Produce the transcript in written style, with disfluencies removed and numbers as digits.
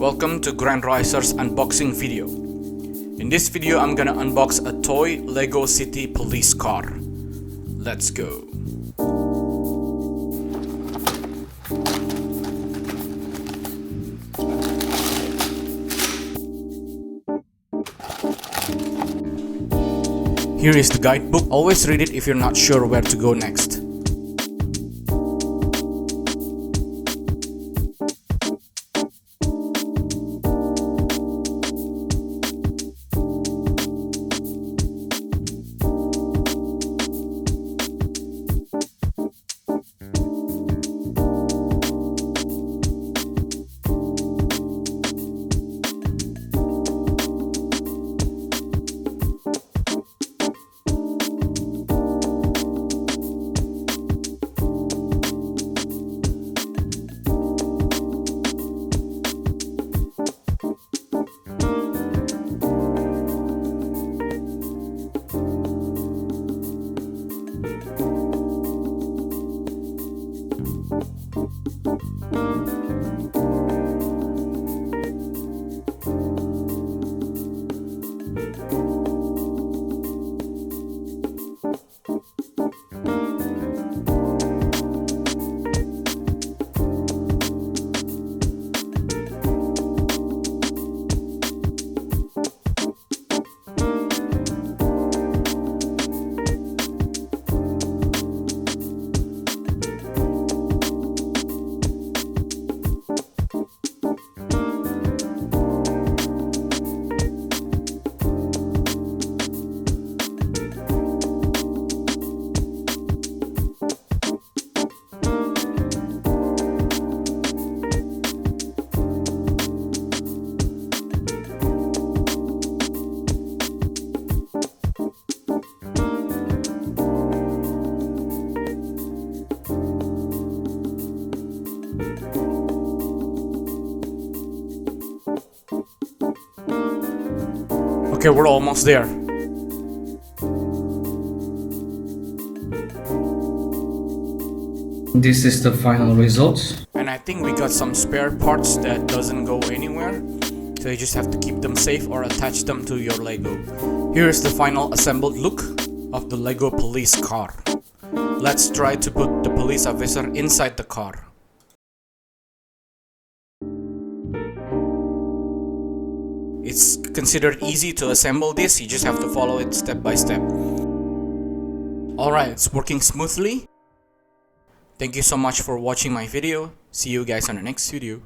Welcome to GrandRiser's unboxing video. In this video, I'm gonna unbox a toy Lego City police car. Let's go. Here is the guidebook. Always read it if you're not sure where to go next. Okay, we're almost there. This is the final result. And I think we got some spare parts that doesn't go anywhere. So you just have to keep them safe or attach them to your Lego. Here's the final assembled look of the Lego police car. Let's try to put the police officer inside the car. It's considered easy to assemble this, you just have to follow it step by step. Alright, it's working smoothly. Thank you so much for watching my video. See you guys on the next video.